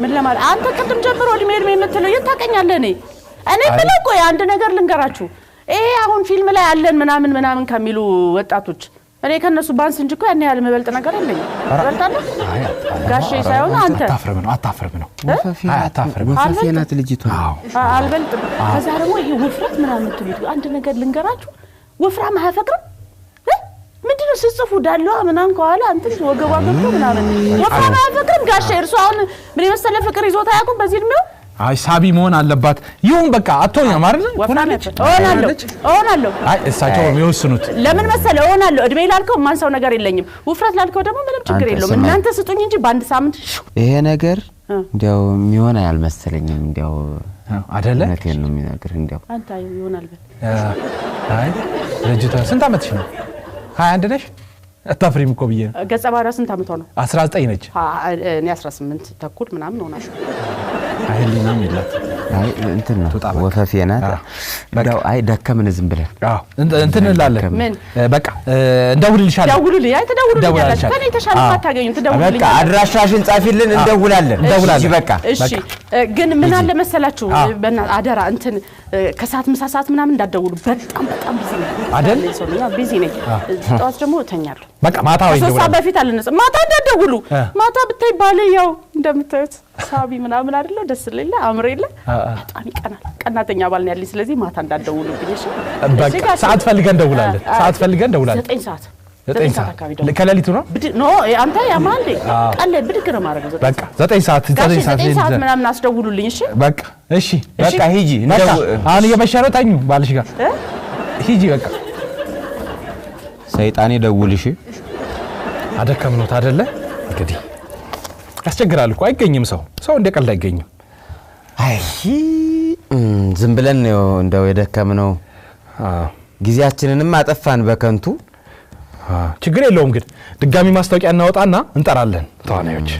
ምን ለማለት አንተ ከጥም ጀምሮ እድሜ የምትለው የታቀኛለህ እኔ ብለው ቆይ አንድ ነገር ልንገራችሁ አሁን ፊልም ላይ ያለን ምናምን ከሚሉ ወጣቶች እኔ ከነሱ ባንስ እንጂ እኮ ያን ያህል መበልጥ ነገር አለኝ ወጣለህ ጋሼ ሳይሆን አንተ አታፍርም ነው ወፈፊናት ልጅቱ አልበልጥም ከዛ ደግሞ ይሄ ውፍረት ምናምን ትሉት አንድ ነገር ልንገራችሁ ወፍራም አያፈቅርም ምንድነው ሲጽፉ ዳለው ምናምን ከኋላ አንተ ወገባ ገብቶ ምናምን ወፍራም አያፈቅርም ጋሼ እርሱ አሁን ምን የመሰለ ፍቅር ይዞታ ያቁም በዚህ እድሜው አይ ሳቢ መሆን አለባት ይሁን በቃ አቶኛም አይደል ሆናለሁ አይ እሳቸው የሚወስኑት ለምን መሰለ ሆናለሁ እድሜ ላልከው ማንሳው ነገር የለኝም ውፍረት ላልከው ደግሞ ምንም ችግር የለውም እናንተ ስጡኝ እንጂ በአንድ ሳምንት ይሄ ነገር እንዴው የሚሆን አይመስለኝም እንዴው አይደለ ነከን ነው የሚናገር እንዴው አንተ ይሆናል በል አይ ልጅቷ ስንት አመትሽ ነው 21 ነሽ አታፍሪም እኮ ብዬ ገጸ ባህሪዋ ስንት አመቷ ነው 19 ነች እኔ 18 ተኩል ምናምን ሆናለሁ አይሊናም ይላት አይ እንትን ነው ወፈፊናት በዳው አይ ደከምን ዝም ብለን እንትን እንላለን በቃ እንደውልልሻለሁ ደውሉልኝ አይ ተደውሉልኝ ከኔ ተሻለ ማታገኙ ተደውሉልኝ በቃ አድራሻሽን ጻፊልን እንደውላለን በቃ እሺ ግን ምን አለ መሰላችሁ አደራ እንትን ከሰዓት ምሳ ሰዓት ምናምን እንዳደውሉ በጣም ቢዚ ነኝ አይደል ቢዚ ነኝ ጧት ደግሞ ተኛለሁ በቃ ማታ ወይ እንደው ሰዓት በፊት አልነጽ ማታ እንዳደውሉ ማታ ብታይ ባለ ያው እንደምታዩት ሳቢ ምናምን አይደለ ደስ ይላል አምሬለ በጣም ይቀናል ቀናተኛ ባል ነው ያለኝ ስለዚህ ማታ እንዳደውሉብኝ እሺ በቃ ሰዓት ፈልገን እንደውላለን 9 ሰዓት 9 ሰዓት ከሌሊቱ ነው ኖ አንተ ያማንዴ ቀለ ብድግ ነው ማረጋው በቃ 9 ሰዓት ምናምን አስደውሉልኝ እሺ በቃ ሂጂ እንደው አሁን የመሸረው ታኙ ባልሽ ጋር ሂጂ በቃ ሰይጣኔ ደውልሽ አደከምኖት አይደለ እንግዲህ ያስቸግራል እኮ አይገኝም ሰው እንደቀልድ አይገኝም አይ ዝም ብለን ነው እንደው የደከምነው ጊዜያችንንም አጠፋን በከንቱ ችግር የለውም ግን ድጋሚ ማስታወቂያ እናወጣና እንጠራለን ተዋናዮች